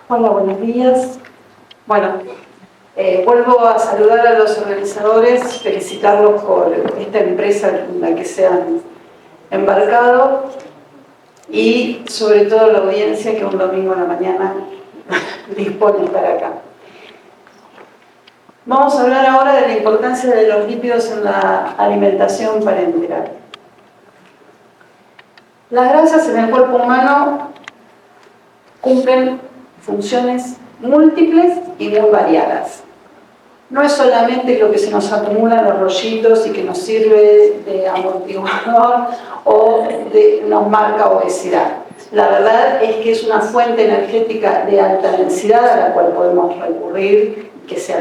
Hola, buenos días. Bueno, vuelvo a saludar a los organizadores, felicitarlos por esta empresa en la que se han embarcado y sobre todo la audiencia que un domingo en la mañana dispone de estar acá. Vamos a hablar ahora de la importancia de los lípidos en la alimentación parenteral. Las grasas en el cuerpo humano cumplen funciones múltiples y muy variadas. No es solamente lo que se nos acumula en los rollitos y que nos sirve de amortiguador o nos marca obesidad. La verdad es que es una fuente energética de alta densidad a la cual podemos recurrir, que se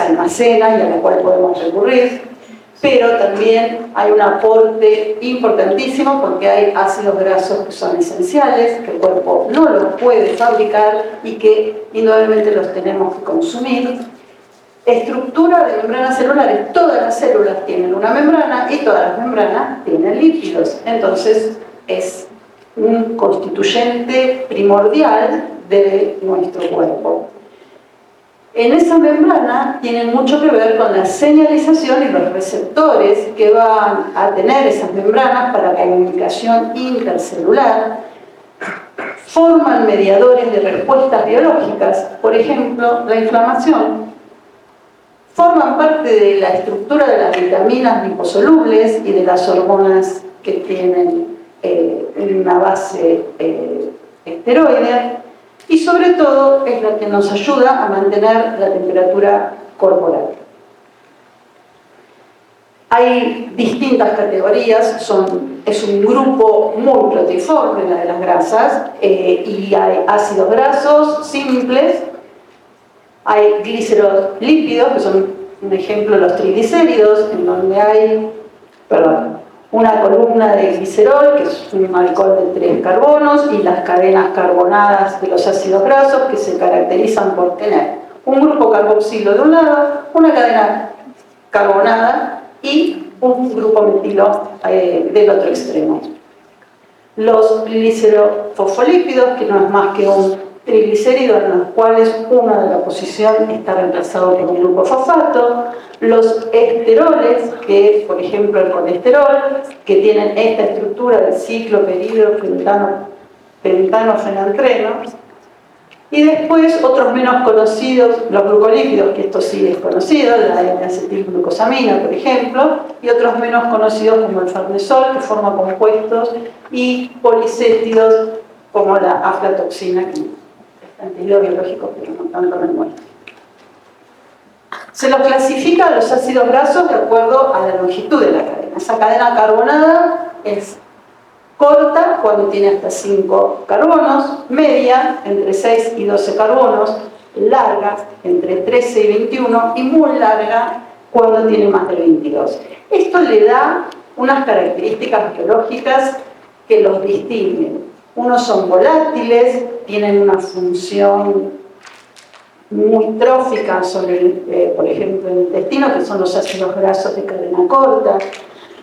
almacena y a la cual podemos recurrir, pero también hay un aporte importantísimo porque hay ácidos grasos que son esenciales, que el cuerpo no los puede fabricar y que indudablemente los tenemos que consumir. Estructura de membranas celulares, todas las células tienen una membrana y todas las membranas tienen lípidos, entonces es un constituyente primordial de nuestro cuerpo. En esa membrana tienen mucho que ver con la señalización y los receptores que van a tener esas membranas para comunicación intercelular. Forman mediadores de respuestas biológicas, por ejemplo, la inflamación. Forman parte de la estructura de las vitaminas liposolubles y de las hormonas que tienen una base esteroidea. Y sobre todo es la que nos ayuda a mantener la temperatura corporal. Hay distintas categorías, es un grupo muy proteíforme la de las grasas, y hay ácidos grasos simples, hay glicerolípidos, que son un ejemplo los triglicéridos, en donde hay, una columna de glicerol, que es un alcohol de 3 carbonos, y las cadenas carbonadas de los ácidos grasos, que se caracterizan por tener un grupo carboxilo de un lado, una cadena carbonada y un grupo metilo del otro extremo. Los glicerofosfolípidos, que no es más que un triglicérido en los cuales una de la posición está reemplazado por un grupo fosfato, los esteroles, que por ejemplo el colesterol, que tienen esta estructura del ciclo pentano-fenantreno, y después otros menos conocidos, los glucolípidos, que esto sí es conocido, la N-acetilglucosamina, por ejemplo, y otros menos conocidos como el farnesol, que forma compuestos, y policéstidos como la aflatoxina, que es antiácido biológico, pero no tanto en el muestre. Se los clasifica a los ácidos grasos de acuerdo a la longitud de la cadena. Esa cadena carbonada es corta cuando tiene hasta 5 carbonos, media entre 6 y 12 carbonos, larga entre 13 y 21 y muy larga cuando tiene más de 22. Esto le da unas características biológicas que los distinguen. Unos son volátiles, tienen una función muy trófica sobre, por ejemplo, el intestino, que son los ácidos grasos de cadena corta.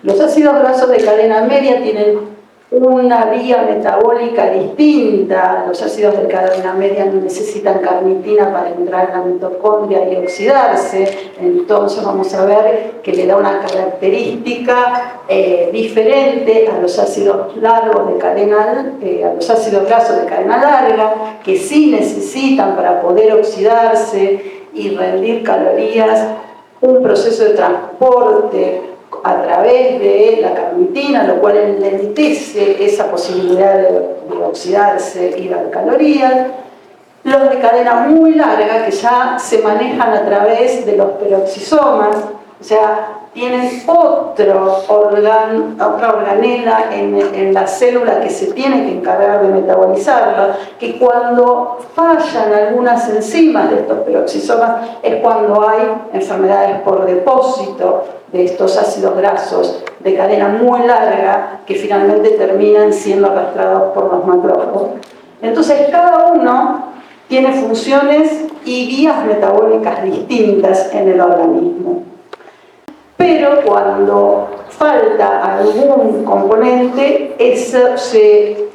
Los ácidos grasos de cadena media tienen una vía metabólica distinta. Los ácidos de cadena media no necesitan carnitina para entrar en la mitocondria y oxidarse, entonces vamos a ver que le da una característica diferente a los ácidos largos de cadena, a los ácidos grasos de cadena larga, que sí necesitan para poder oxidarse y rendir calorías un proceso de transporte a través de la carnitina, lo cual enlentece esa posibilidad de oxidarse y dar calorías. Los de cadena muy larga, que ya se manejan a través de los peroxisomas, o sea, tienen otra organela en la célula que se tiene que encargar de metabolizarla, que cuando fallan algunas enzimas de estos peroxisomas es cuando hay enfermedades por depósito de estos ácidos grasos de cadena muy larga que finalmente terminan siendo arrastrados por los macrófagos. Entonces cada uno tiene funciones y vías metabólicas distintas en el organismo. Pero cuando falta algún componente, eso se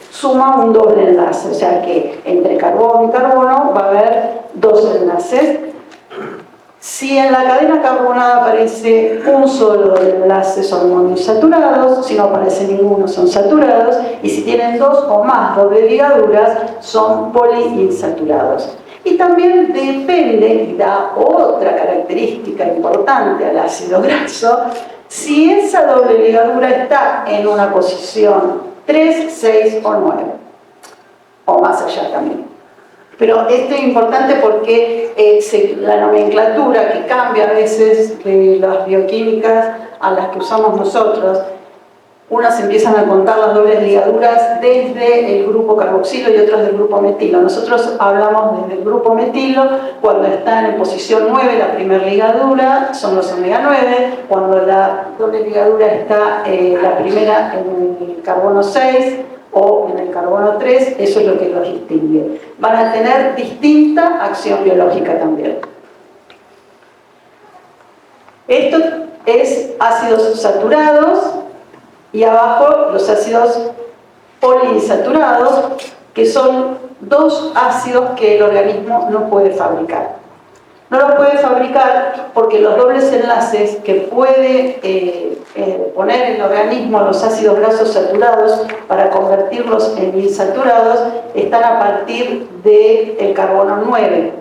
suma un doble enlace, o sea que entre carbono y carbono va a haber dos enlaces. Si en la cadena carbonada aparece un solo enlace, son monoinsaturados; si no aparece ninguno, son saturados; y si tienen dos o más doble ligaduras, son poliinsaturados. Y también depende, y da otra característica importante al ácido graso, si esa doble ligadura está en una posición 3, 6 o 9, o más allá también. Pero esto es importante porque la nomenclatura que cambia a veces de las bioquímicas a las que usamos nosotros, unas empiezan a contar las dobles ligaduras desde el grupo carboxilo y otras del grupo metilo. Nosotros hablamos desde el grupo metilo cuando están en posición 9, la primera ligadura son los omega 9, cuando la doble ligadura está la primera en el carbono 6 o en el carbono 3, eso es lo que los distingue. Van a tener distinta acción biológica también. Esto es ácidos saturados, y abajo los ácidos poliinsaturados, que son dos ácidos que el organismo no puede fabricar. No los puede fabricar porque los dobles enlaces que puede poner el organismo a los ácidos grasos saturados para convertirlos en insaturados están a partir del carbono 9.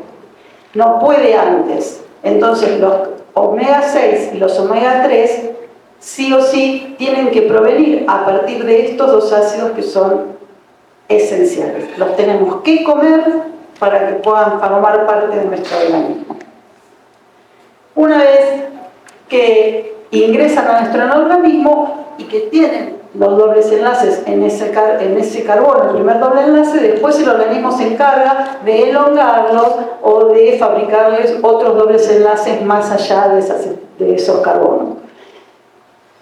No puede antes. Entonces los omega 6 y los omega 3 sí o sí tienen que provenir a partir de estos dos ácidos que son esenciales. Los tenemos que comer para que puedan formar parte de nuestro organismo. Una vez que ingresan a nuestro organismo y que tienen los dobles enlaces en ese carbono, el primer doble enlace, después el organismo se encarga de elongarlos o de fabricarles otros dobles enlaces más allá de esos carbonos,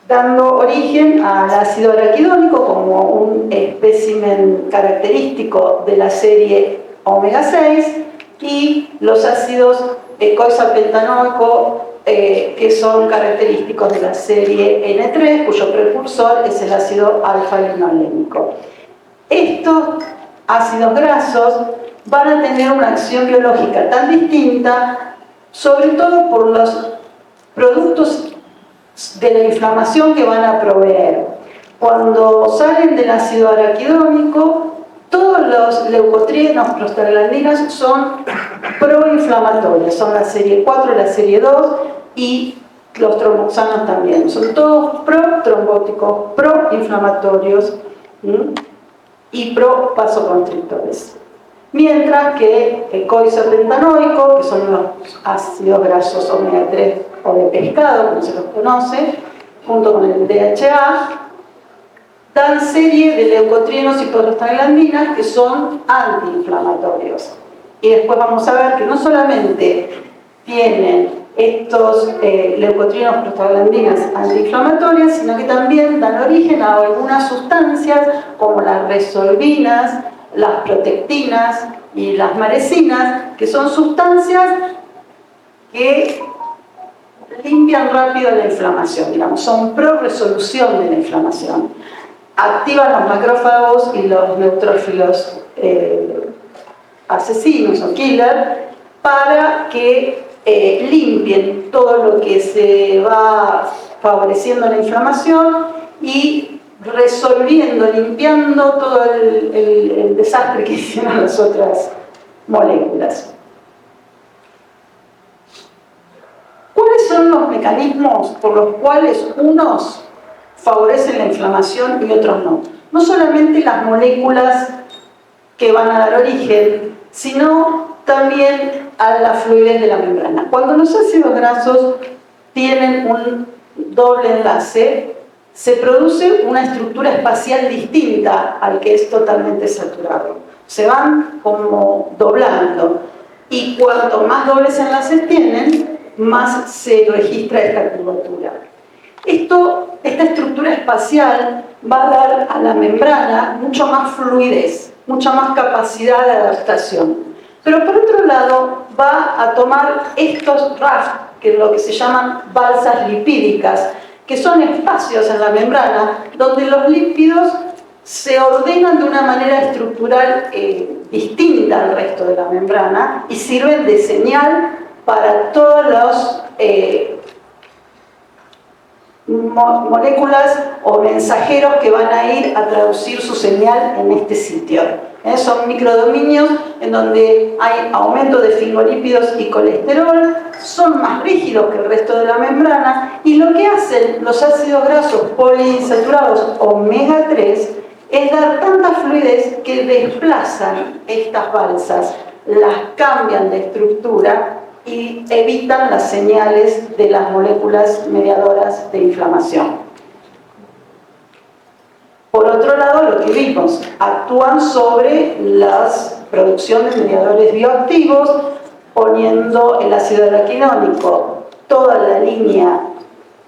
dando origen al ácido araquidónico como un espécimen característico de la serie omega 6 y los ácidos ecoisopentanoico que son característicos de la serie N3, cuyo precursor es el ácido alfa-linolénico. Estos ácidos grasos van a tener una acción biológica tan distinta, sobre todo por los productos de la inflamación que van a proveer. Cuando salen del ácido araquidónico, todos los leucotrienos, prostaglandinas, son proinflamatorios, son la serie 4, la serie 2 y los tromboxanos también. Son todos protrombóticos, proinflamatorios y pro-vasoconstrictores. Mientras que el coisopentanoico, que son los ácidos grasos omega 3 o de pescado, como se los conoce, junto con el DHA, dan serie de leucotrienos y prostaglandinas que son antiinflamatorios. Y después vamos a ver que no solamente tienen estos leucotrienos prostaglandinas antiinflamatorias, sino que también dan origen a algunas sustancias como las resolvinas, las protectinas y las marecinas, que son sustancias que limpian rápido la inflamación, digamos, son pro-resolución de la inflamación. Activan los macrófagos y los neutrófilos asesinos o killer para que limpien todo lo que se va favoreciendo la inflamación y resolviendo, limpiando todo el desastre que hicieron las otras moléculas. ¿Cuáles son los mecanismos por los cuales unos favorecen la inflamación y otros no? No solamente las moléculas que van a dar origen, sino también a la fluidez de la membrana. Cuando los ácidos grasos tienen un doble enlace, se produce una estructura espacial distinta al que es totalmente saturado. Se van como doblando, y cuanto más dobles enlaces tienen, más se registra esta curvatura. Esta estructura espacial va a dar a la membrana mucho más fluidez, mucha más capacidad de adaptación. Pero por otro lado, va a tomar estos rafts, que es lo que se llaman balsas lipídicas, que son espacios en la membrana donde los lípidos se ordenan de una manera estructural distinta al resto de la membrana y sirven de señal para todos los moléculas o mensajeros que van a ir a traducir su señal en este sitio. Son microdominios en donde hay aumento de fosfolípidos y colesterol, son más rígidos que el resto de la membrana, y lo que hacen los ácidos grasos poliinsaturados omega 3 es dar tanta fluidez que desplazan estas balsas, las cambian de estructura y evitan las señales de las moléculas mediadoras de inflamación. Por otro lado, lo que vimos, actúan sobre la producción de mediadores bioactivos, poniendo el ácido araquidónico toda la línea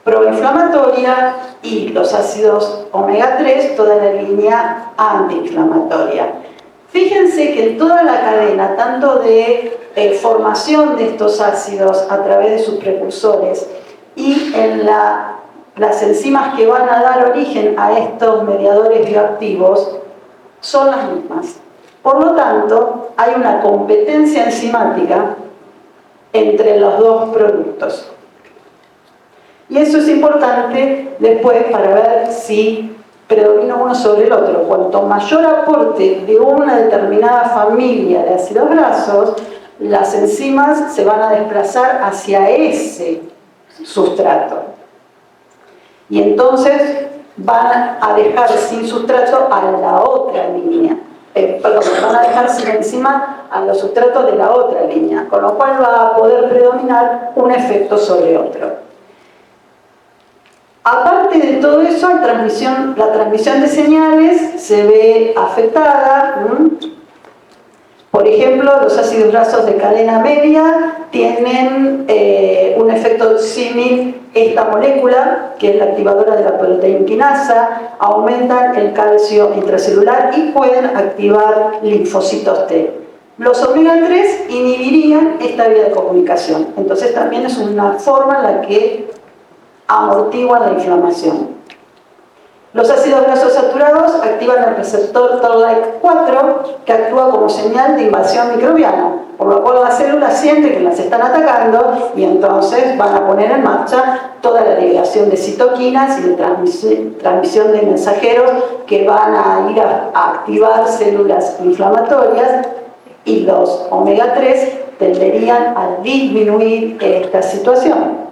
proinflamatoria y los ácidos omega 3 toda la línea antiinflamatoria. Fíjense que en toda la cadena, tanto de formación de estos ácidos a través de sus precursores y en las enzimas que van a dar origen a estos mediadores bioactivos, son las mismas. Por lo tanto, hay una competencia enzimática entre los dos productos. Y eso es importante después para ver si predomina uno sobre el otro. Cuanto mayor aporte de una determinada familia de ácidos grasos, las enzimas se van a desplazar hacia ese sustrato. Y entonces van a dejar sin sustrato a la otra línea. Van a dejar sin enzima a los sustratos de la otra línea, con lo cual va a poder predominar un efecto sobre otro. Aparte de todo eso, la transmisión de señales se ve afectada. Por ejemplo, los ácidos grasos de cadena media tienen un efecto símil esta molécula, que es la activadora de la proteína quinasa, aumentan el calcio intracelular y pueden activar linfocitos T. Los omega 3 inhibirían esta vía de comunicación, entonces también es una forma en la que amortiguan la inflamación. Los ácidos grasos saturados activan el receptor Toll-like 4, que actúa como señal de invasión microbiana, por lo cual las células sienten que las están atacando y entonces van a poner en marcha toda la liberación de citoquinas y de transmisión de mensajeros que van a ir a activar células inflamatorias, y los omega 3 tenderían a disminuir esta situación.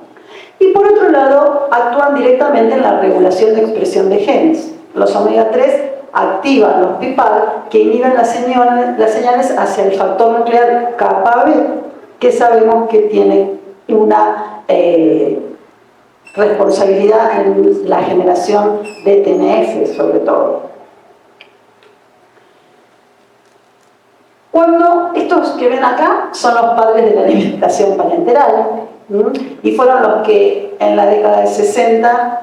Y por otro lado, actúan directamente en la regulación de expresión de genes. Los omega 3 activan los PIPAR, que inhiben las señales hacia el factor nuclear kappa B, que sabemos que tiene una responsabilidad en la generación de TNF, sobre todo. Cuando estos que ven acá son los padres de la alimentación parenteral, y fueron los que en la década de 60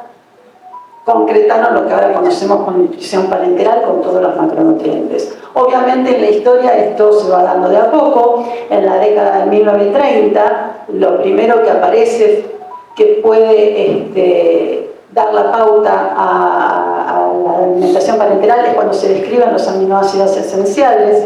concretaron lo que ahora conocemos como nutrición parenteral con todos los macronutrientes. Obviamente en la historia esto se va dando de a poco. En la década de 1930 lo primero que aparece que puede dar la pauta a la alimentación parenteral es cuando se describen los aminoácidos esenciales.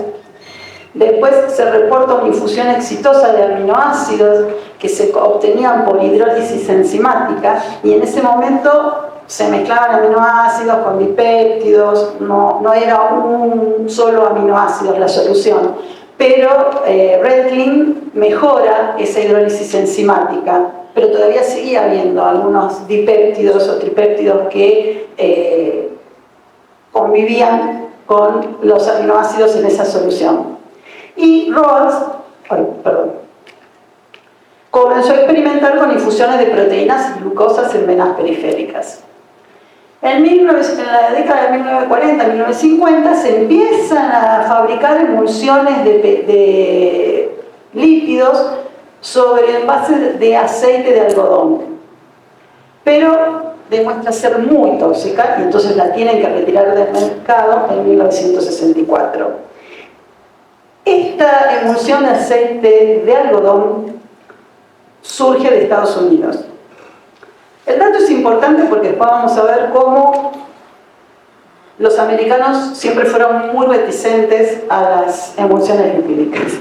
Después se reporta una infusión exitosa de aminoácidos que se obtenían por hidrólisis enzimática, y en ese momento se mezclaban aminoácidos con dipéptidos, no era un solo aminoácido la solución, pero Redling mejora esa hidrólisis enzimática, pero todavía seguía habiendo algunos dipéptidos o tripéptidos que convivían con los aminoácidos en esa solución. Y Rawls comenzó a experimentar con infusiones de proteínas y glucosas en venas periféricas. En la década de 1940-1950 se empiezan a fabricar emulsiones de lípidos sobre envases de aceite de algodón, pero demuestra ser muy tóxica y entonces la tienen que retirar del mercado en 1964. Esta emulsión de aceite de algodón surge de Estados Unidos. El dato es importante porque después vamos a ver cómo los americanos siempre fueron muy reticentes a las emulsiones lipídicas,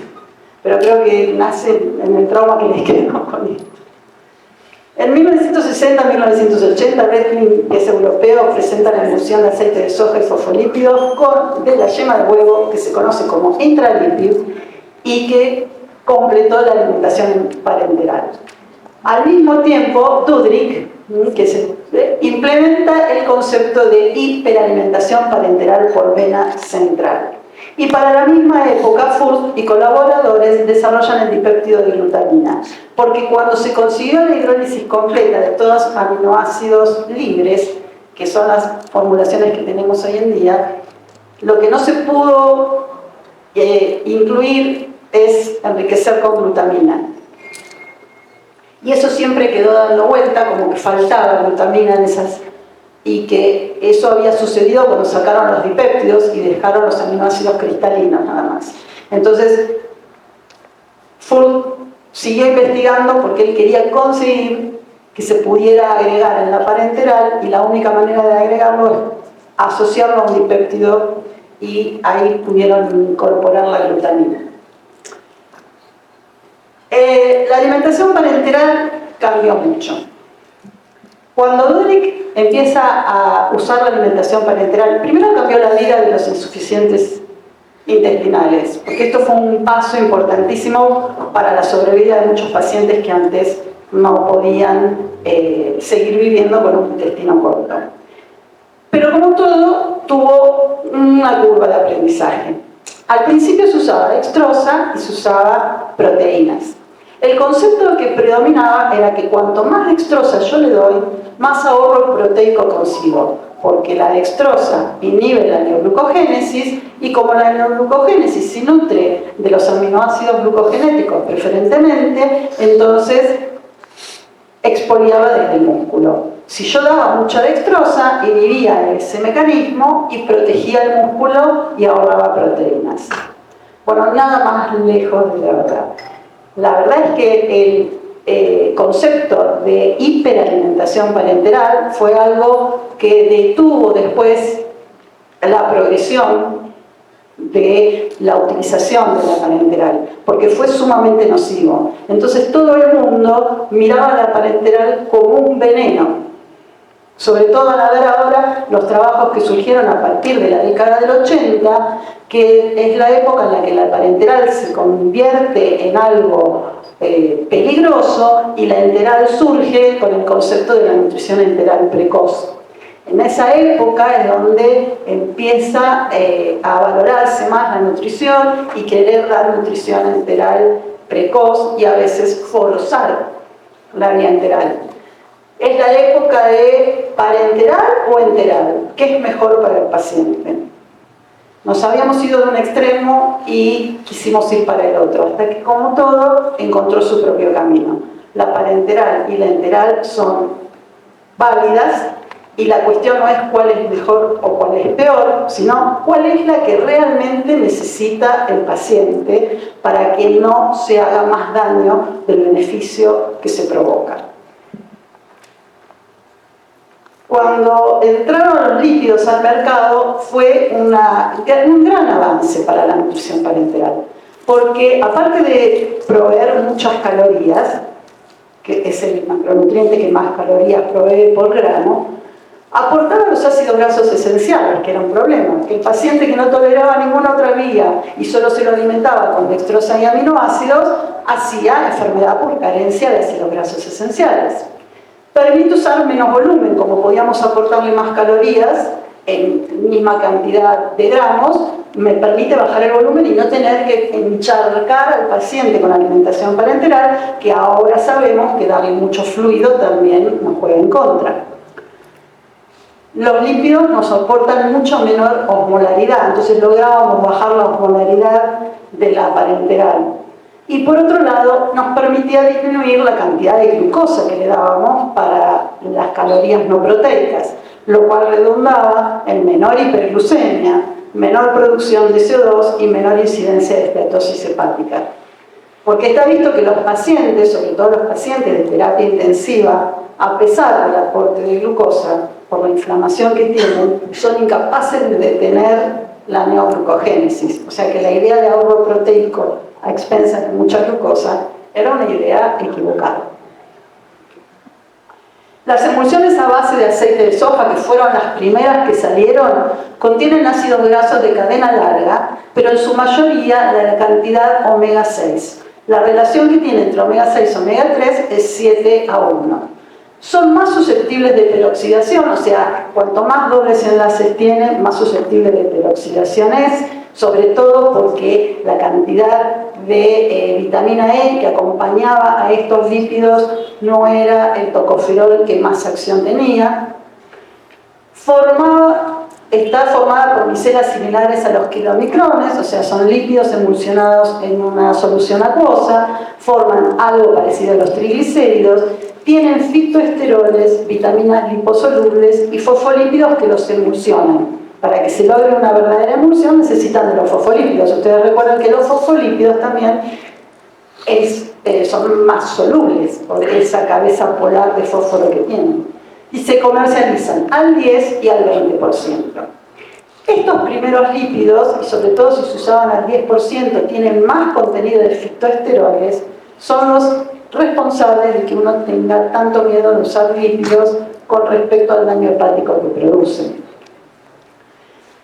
pero creo que nace en el trauma que les quedó con esto. En 1960-1980, Redling, que es europeo, presenta la emulsión de aceite de soja y fosfolípidos de la yema de huevo, que se conoce como intralipid, y que completó la alimentación parenteral. Al mismo tiempo, Dudrick, que implementa el concepto de hiperalimentación parenteral por vena central. Y para la misma época, Furt y colaboradores desarrollan el dipéptido de glutamina, porque cuando se consiguió la hidrólisis completa de todos los aminoácidos libres, que son las formulaciones que tenemos hoy en día, lo que no se pudo incluir es enriquecer con glutamina. Y eso siempre quedó dando vuelta, como que faltaba glutamina en esas, y que eso había sucedido cuando sacaron los dipéptidos y dejaron los aminoácidos cristalinos nada más. Entonces, Furt siguió investigando porque él quería conseguir que se pudiera agregar en la parenteral, y la única manera de agregarlo es asociarlo a un dipéptido, y ahí pudieron incorporar la glutamina. La alimentación parenteral cambió mucho. Cuando Dudrick empieza a usar la alimentación parenteral, primero cambió la vida de los insuficientes intestinales, porque esto fue un paso importantísimo para la sobrevida de muchos pacientes que antes no podían seguir viviendo con un intestino corto. Pero como todo, tuvo una curva de aprendizaje. Al principio se usaba dextrosa y se usaba proteínas. El concepto que predominaba era que cuanto más dextrosa yo le doy, más ahorro proteico consigo, porque la dextrosa inhibe la neoglucogénesis, y como la neoglucogénesis se nutre de los aminoácidos glucogenéticos preferentemente, entonces expoliaba desde el músculo. Si yo daba mucha dextrosa, inhibía ese mecanismo y protegía el músculo y ahorraba proteínas. Bueno, nada más lejos de la verdad. La verdad es que el concepto de hiperalimentación parenteral fue algo que detuvo después la progresión de la utilización de la parenteral, porque fue sumamente nocivo. Entonces todo el mundo miraba la parenteral como un veneno. Sobre todo al ver ahora los trabajos que surgieron a partir de la década del 80, que es la época en la que la parenteral se convierte en algo peligroso, y la enteral surge con el concepto de la nutrición enteral precoz. En esa época es donde empieza a valorarse más la nutrición y querer dar nutrición enteral precoz, y a veces forzar la vía enteral. Es la época de parenteral o enteral. ¿Qué es mejor para el paciente? Nos habíamos ido de un extremo y quisimos ir para el otro, hasta que, como todo, encontró su propio camino. La parenteral y la enteral son válidas, y la cuestión no es cuál es mejor o cuál es peor, sino cuál es la que realmente necesita el paciente para que no se haga más daño del beneficio que se provoca. Cuando entraron los lípidos al mercado fue un gran avance para la nutrición parenteral, porque aparte de proveer muchas calorías, que es el macronutriente que más calorías provee por grano, aportaba los ácidos grasos esenciales, que era un problema, que el paciente que no toleraba ninguna otra vía y solo se lo alimentaba con dextrosa y aminoácidos, hacía enfermedad por carencia de ácidos grasos esenciales. Permite usar menos volumen, como podíamos aportarle más calorías en misma cantidad de gramos, me permite bajar el volumen y no tener que encharcar al paciente con alimentación parenteral, que ahora sabemos que darle mucho fluido también nos juega en contra. Los lípidos nos aportan mucho menor osmolaridad, entonces lográbamos bajar la osmolaridad de la parenteral. Y por otro lado, nos permitía disminuir la cantidad de glucosa que le dábamos para las calorías no proteicas, lo cual redundaba en menor hiperglucemia, menor producción de CO2 y menor incidencia de esteatosis hepática. Porque está visto que los pacientes, sobre todo los pacientes de terapia intensiva, a pesar del aporte de glucosa, por la inflamación que tienen, son incapaces de detener la neoglucogénesis. O sea que la idea de ahorro proteico a expensas de mucha glucosa era una idea equivocada. Las emulsiones a base de aceite de soja, que fueron las primeras que salieron, contienen ácidos grasos de cadena larga, pero en su mayoría la cantidad omega 6. La relación que tiene entre omega 6 y omega 3 es 7:1. Son más susceptibles de peroxidación, o sea, cuanto más dobles enlaces tienen, más susceptible de peroxidación es, sobre todo porque la cantidad de vitamina E que acompañaba a estos lípidos no era el tocoferol que más acción tenía. Está formada por micelas similares a los kilomicrones, o sea, son lípidos emulsionados en una solución acuosa, forman algo parecido a los triglicéridos, tienen fitoesteroles, vitaminas liposolubles y fosfolípidos que los emulsionan. Para que se logre una verdadera emulsión necesitan de los fosfolípidos. Ustedes recuerdan que los fosfolípidos también son más solubles por esa cabeza polar de fósforo que tienen. Y se comercializan al 10 y al 20%. Estos primeros lípidos, y sobre todo si se usaban al 10%, tienen más contenido de fitoesteroles, son los responsables de que uno tenga tanto miedo de usar lípidos con respecto al daño hepático que producen.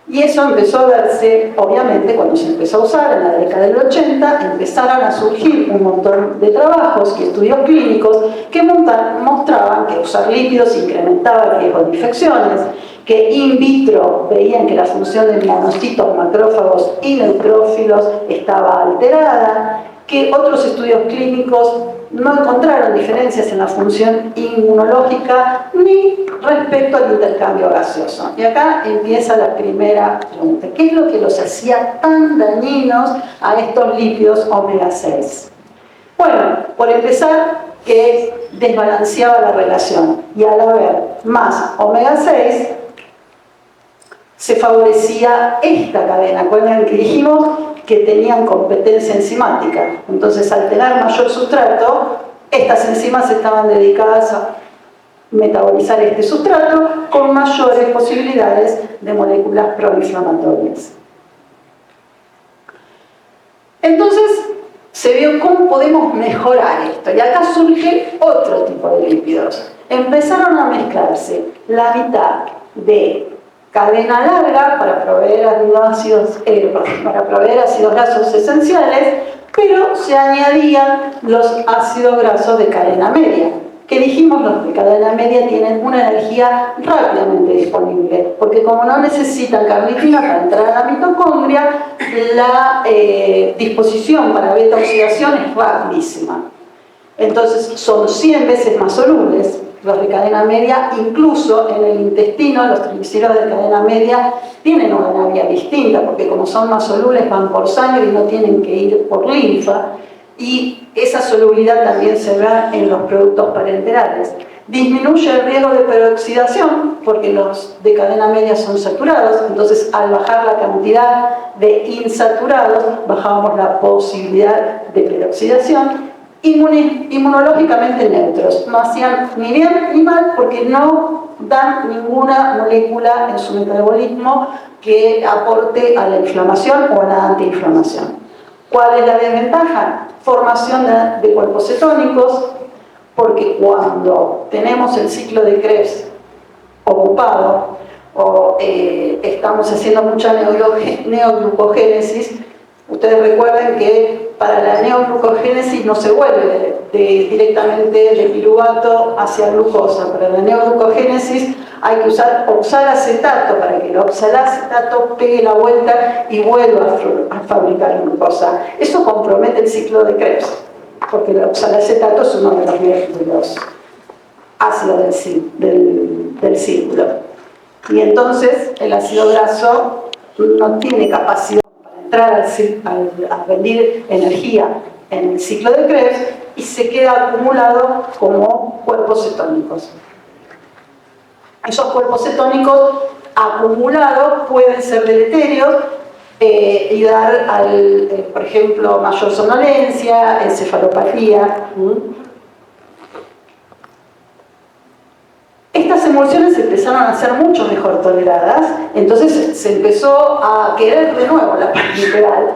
Y eso empezó a verse, obviamente, cuando se empezó a usar en la década del 80, empezaron a surgir un montón de trabajos y estudios clínicos que mostraban que usar lípidos incrementaba el riesgo de infecciones, que in vitro veían que la función de melanocitos, macrófagos y neutrófilos estaba alterada, que otros estudios clínicos no encontraron diferencias en la función inmunológica ni respecto al intercambio gaseoso. Y acá empieza la primera pregunta. ¿Qué es lo que los hacía tan dañinos a estos lípidos omega 6? Bueno, por empezar, que desbalanceaba la relación. Y al haber más omega 6, se favorecía esta cadena. ¿Recuerdan que dijimos que tenían competencia enzimática? Entonces, al tener mayor sustrato, estas enzimas estaban dedicadas a metabolizar este sustrato con mayores posibilidades de moléculas proinflamatorias. Entonces, se vio cómo podemos mejorar esto. Y acá surge otro tipo de lípidos. Empezaron a mezclarse la mitad de cadena larga para proveer ácidos grasos esenciales, pero se añadían los ácidos grasos de cadena media, que dijimos los de cadena media tienen una energía rápidamente disponible, porque como no necesitan carnitina para entrar a la mitocondria, la disposición para beta oxidación es rapidísima. Entonces son 100 veces más solubles. Los de cadena media, incluso en el intestino, los triglicéridos de cadena media tienen una vía distinta, porque como son más solubles van por sangre y no tienen que ir por linfa, y esa solubilidad también se ve en los productos parenterales. Disminuye el riesgo de peroxidación, porque los de cadena media son saturados, entonces al bajar la cantidad de insaturados, bajamos la posibilidad de peroxidación. Inmunológicamente neutros, no hacían ni bien ni mal porque no dan ninguna molécula en su metabolismo que aporte a la inflamación o a la antiinflamación. ¿Cuál es la desventaja? Formación de cuerpos cetónicos, porque cuando tenemos el ciclo de Krebs ocupado o estamos haciendo mucha neoglucogénesis, ustedes recuerden que para la neoglucogénesis no se vuelve directamente de piruvato hacia glucosa. Para la neoglucogénesis hay que usar oxalacetato para que el oxalacetato pegue la vuelta y vuelva a fabricar glucosa. Eso compromete el ciclo de Krebs, porque el oxalacetato es uno de los ácidos del círculo. Y entonces el ácido graso no tiene capacidad para entrar a rendir energía en el ciclo de Krebs y se queda acumulado como cuerpos cetónicos. Esos cuerpos cetónicos acumulados pueden ser deleterios y dar, por ejemplo, mayor somnolencia, encefalopatía. Estas emulsiones empezaron a ser mucho mejor toleradas, entonces se empezó a querer de nuevo la parenteral.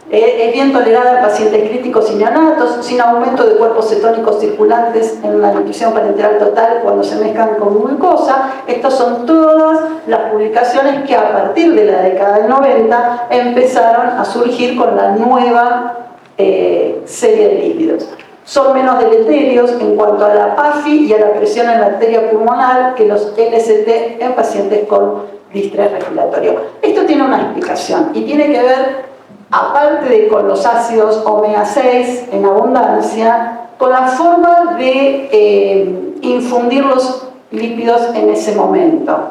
Es bien tolerada en pacientes críticos y neonatos, sin aumento de cuerpos cetónicos circulantes en la nutrición parenteral total cuando se mezclan con glucosa. Estas son todas las publicaciones que a partir de la década del 90 empezaron a surgir con la nueva serie de lípidos. Son menos deleterios en cuanto a la PAFI y a la presión en la arteria pulmonar que los LST en pacientes con distrés respiratorio. Esto tiene una explicación y tiene que ver, aparte de con los ácidos omega 6 en abundancia, con la forma de infundir los lípidos en ese momento.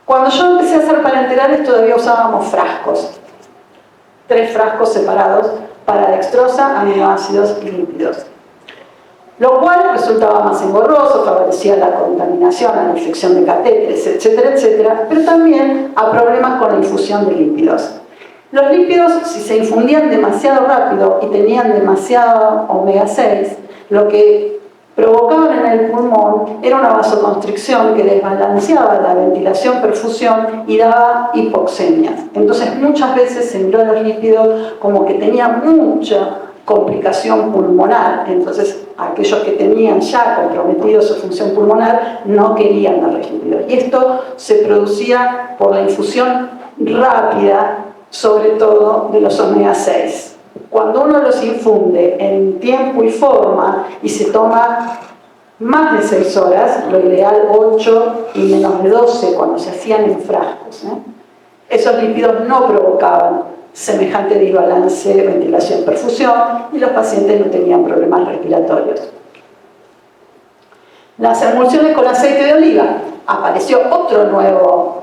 Cuando yo empecé a hacer parenterales todavía usábamos frascos, 3 frascos separados para dextrosa, aminoácidos y lípidos, lo cual resultaba más engorroso, favorecía la contaminación, a la infección de catéteres, etcétera, etcétera, pero también a problemas con la infusión de lípidos. Los lípidos, si se infundían demasiado rápido y tenían demasiado omega 6, lo que provocaban en el pulmón era una vasoconstricción que desbalanceaba la ventilación-perfusión y daba hipoxemias. Entonces muchas veces se miró a los lípidos como que tenía mucha complicación pulmonar, entonces aquellos que tenían ya comprometido su función pulmonar no querían dar lípidos. Y esto se producía por la infusión rápida, sobre todo de los omega 6. Cuando uno los infunde en tiempo y forma y se toma más de 6 horas, lo ideal 8 y menos de 12 cuando se hacían en frascos, esos lípidos no provocaban semejante desbalance de ventilación-perfusión y los pacientes no tenían problemas respiratorios. Las emulsiones con aceite de oliva. Apareció otro nuevo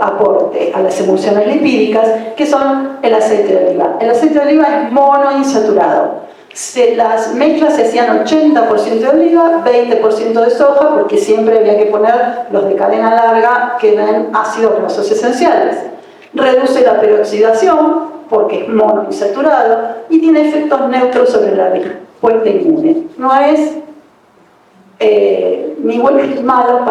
aporte a las emulsiones lipídicas, que son el aceite de oliva. El aceite de oliva es monoinsaturado. Las mezclas se hacían 80% de oliva, 20% de soja, porque siempre había que poner los de cadena larga que den ácidos grasos esenciales. Reduce la peroxidación, porque es monoinsaturado, y tiene efectos neutros sobre la respuesta inmune. No es ni bueno ni malo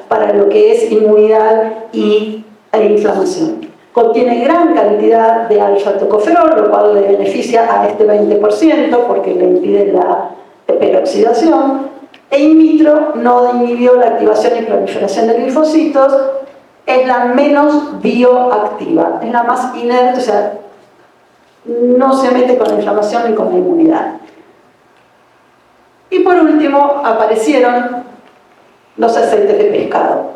para lo que es inmunidad e inflamación. Contiene gran cantidad de alfa-tocoferol, lo cual le beneficia a este 20% porque le impide la peroxidación. E in vitro no inhibió la activación y proliferación de linfocitos, es la menos bioactiva, es la más inerte, o sea, no se mete con la inflamación ni con la inmunidad. Y por último aparecieron los aceites de pescado.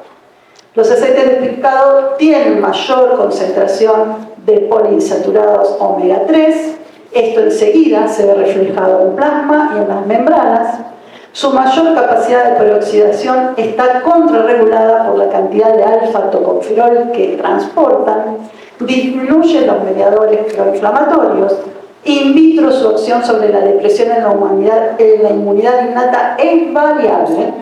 Los aceites de pescado tienen mayor concentración de poliinsaturados omega 3. Esto enseguida se ve reflejado en plasma y en las membranas. Su mayor capacidad de peroxidación está contrarregulada por la cantidad de alfa-tocoferol que transportan. Disminuye los mediadores proinflamatorios. In vitro su acción sobre la depresión en la inmunidad innata es variable.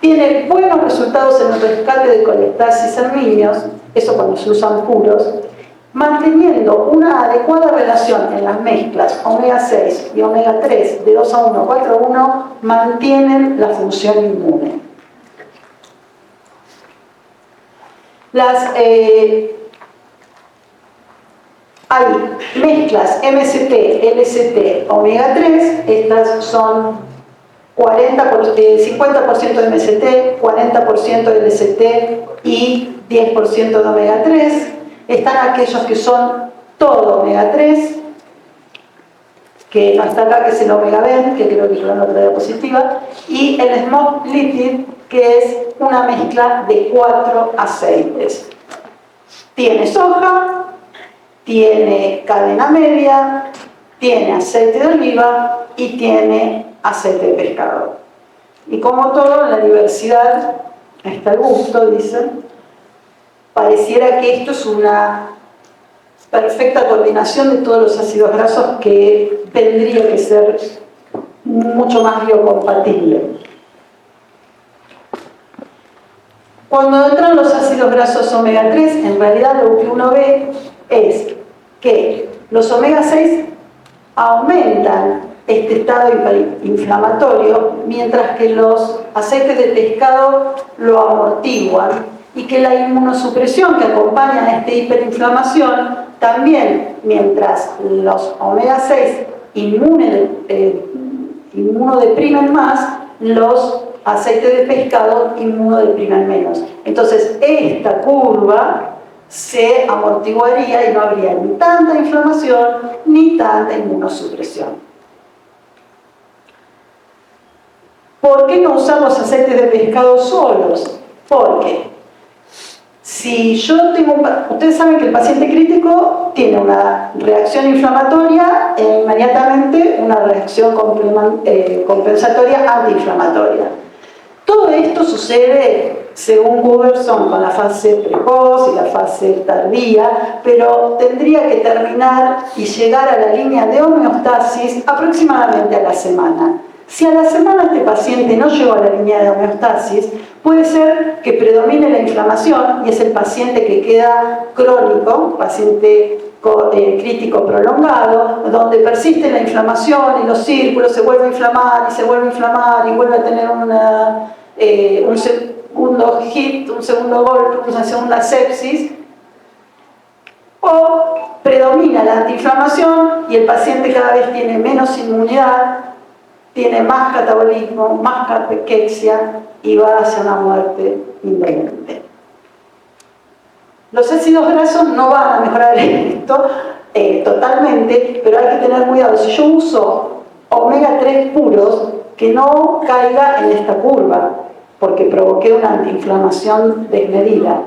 Tiene buenos resultados en el rescate de colestasis en niños, eso cuando se usan puros, manteniendo una adecuada relación en las mezclas omega 6 y omega 3 de 2 a 1, 4 a 1, mantienen la función inmune. Hay mezclas MST, LST, omega 3, estas son 50% de MST, 40% de LST y 10% de omega 3. Están aquellos que son todo omega 3, que no está acá, que es el omega 20, que creo que es la otra diapositiva, y el Smog Lipid, que es una mezcla de 4 aceites. Tiene soja, tiene cadena media, tiene aceite de oliva y tiene aceite de pescado. Y como todo, en la diversidad está el gusto, dicen. Pareciera que esto es una perfecta coordinación de todos los ácidos grasos que tendría que ser mucho más biocompatible. Cuando entran los ácidos grasos omega 3, en realidad lo que uno ve es que los omega 6 aumentan este estado hiperinflamatorio, mientras que los aceites de pescado lo amortiguan, y que la inmunosupresión que acompaña a esta hiperinflamación también, mientras los omega 6 inmunodeprimen más, los aceites de pescado inmunodeprimen menos. Entonces esta curva se amortiguaría y no habría ni tanta inflamación ni tanta inmunosupresión. ¿Por qué no usar los aceites de pescado solos? Porque si yo tengo ustedes saben que el paciente crítico tiene una reacción inflamatoria e inmediatamente una reacción compensatoria antiinflamatoria. Todo esto sucede, según Gunderson, con la fase precoz y la fase tardía, pero tendría que terminar y llegar a la línea de homeostasis aproximadamente a la semana. Si a la semana este paciente no llegó a la línea de homeostasis, puede ser que predomine la inflamación y es el paciente que queda crónico, paciente crítico prolongado, donde persiste la inflamación y los círculos se vuelven a inflamar y se vuelve a inflamar y vuelve a tener un segundo hit, un segundo golpe, una segunda sepsis, o predomina la antiinflamación y el paciente cada vez tiene menos inmunidad, tiene más catabolismo, más catequexia y va hacia una muerte indolente. Los ácidos grasos no van a mejorar esto totalmente, pero hay que tener cuidado. Si yo uso omega 3 puros, que no caiga en esta curva, porque provoqué una antiinflamación desmedida.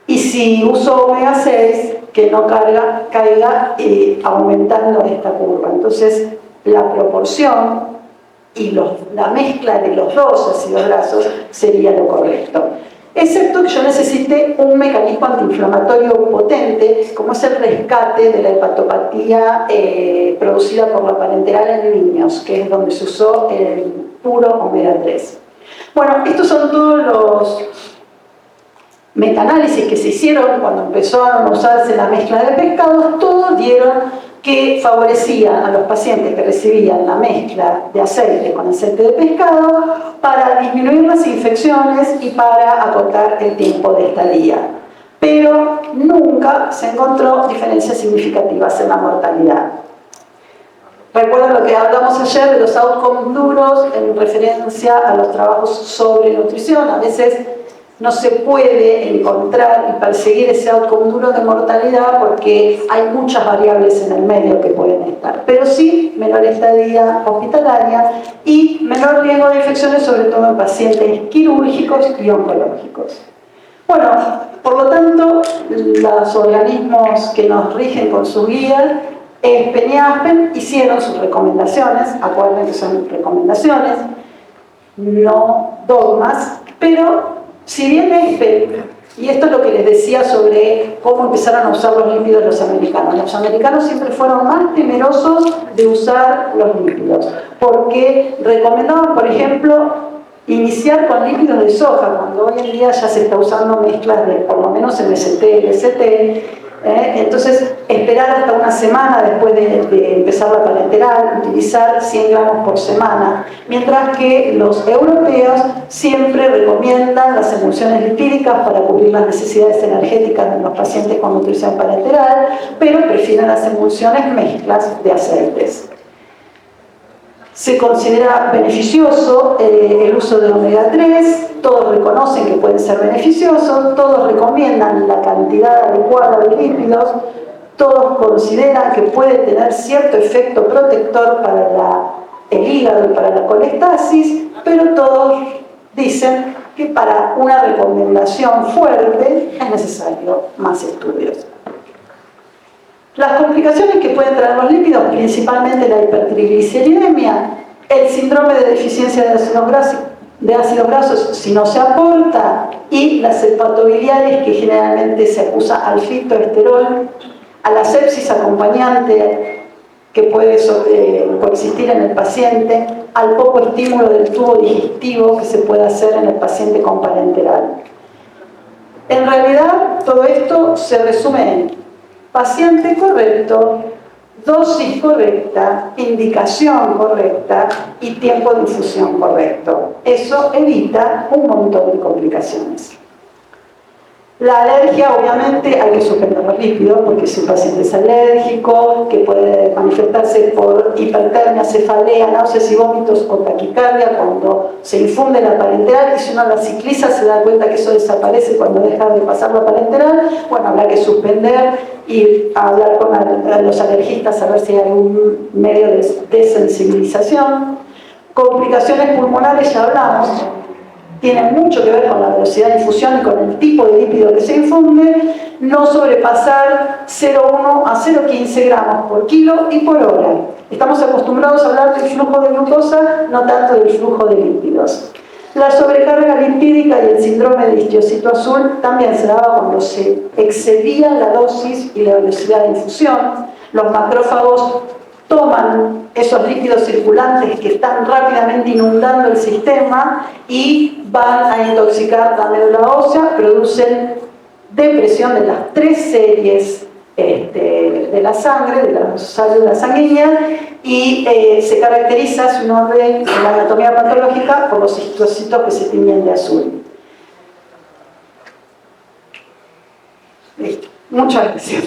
Y si uso omega 6, que no caiga aumentando esta curva. Entonces, la proporción y la mezcla de los dos ácidos grasos sería lo correcto. Excepto que yo necesite un mecanismo antiinflamatorio potente, como es el rescate de la hepatopatía producida por la parenteral en niños, que es donde se usó el puro omega 3. Bueno, estos son todos los metaanálisis que se hicieron cuando empezó a usarse la mezcla de pescados. Todos dieron que favorecía a los pacientes que recibían la mezcla de aceite con aceite de pescado para disminuir las infecciones y para acortar el tiempo de estadía. Pero nunca se encontró diferencias significativas en la mortalidad. Recuerden lo que hablamos ayer de los outcomes duros en referencia a los trabajos sobre nutrición. A veces no se puede encontrar y perseguir ese outcome duro de mortalidad porque hay muchas variables en el medio que pueden estar. Pero sí, menor estadía hospitalaria y menor riesgo de infecciones, sobre todo en pacientes quirúrgicos y oncológicos. Bueno, por lo tanto, los organismos que nos rigen con su guía, PNASPEN, hicieron sus recomendaciones. Acuérdense que son recomendaciones, no dogmas, pero si bien y esto es lo que les decía sobre cómo empezaron a usar los lípidos los americanos siempre fueron más temerosos de usar los lípidos, porque recomendaban, por ejemplo, iniciar con lípidos de soja, cuando hoy en día ya se está usando mezclas de por lo menos MST, LST. Entonces, esperar hasta una semana después de empezar la parenteral, utilizar 100 gramos por semana, mientras que los europeos siempre recomiendan las emulsiones lipídicas para cubrir las necesidades energéticas de los pacientes con nutrición parenteral, pero prefieren las emulsiones mezclas de aceites. Se considera beneficioso el uso de omega 3, todos reconocen que pueden ser beneficiosos, todos recomiendan la cantidad adecuada de lípidos, todos consideran que puede tener cierto efecto protector para el hígado y para la colestasis, pero todos dicen que para una recomendación fuerte es necesario más estudios. Las complicaciones que pueden traer los lípidos, principalmente la hipertrigliceridemia, el síndrome de deficiencia de ácidos grasos si no se aporta, y las hepatobiliares, que generalmente se acusa al fitoesterol, a la sepsis acompañante que puede coexistir en el paciente, al poco estímulo del tubo digestivo que se puede hacer en el paciente con parenteral. En realidad, todo esto se resume en paciente correcto, dosis correcta, indicación correcta y tiempo de infusión correcto. Eso evita un montón de complicaciones. La alergia, obviamente, hay que suspender los lípidos porque si un paciente es alérgico, que puede manifestarse por hipertermia, cefalea, náuseas y vómitos o taquicardia cuando se infunde la parenteral, y si uno la cicliza se da cuenta que eso desaparece cuando deja de pasar la parenteral. Bueno, habrá que suspender y hablar con los alergistas a ver si hay algún medio de desensibilización. Complicaciones pulmonares, ya hablamos. Tiene mucho que ver con la velocidad de infusión y con el tipo de lípido que se infunde, no sobrepasar 0,1 a 0,15 gramos por kilo y por hora. Estamos acostumbrados a hablar del flujo de glucosa, no tanto del flujo de lípidos. La sobrecarga lipídica y el síndrome de histiocito azul también se daba cuando se excedía la dosis y la velocidad de infusión. Los macrófagos toman esos lípidos circulantes que están rápidamente inundando el sistema y van a intoxicar la médula ósea, producen depresión de las 3 series de la sangre, de las células sanguíneas, y se caracteriza, si uno ve en la anatomía patológica, por los histocitos que se tiñen de azul. Listo. Muchas gracias.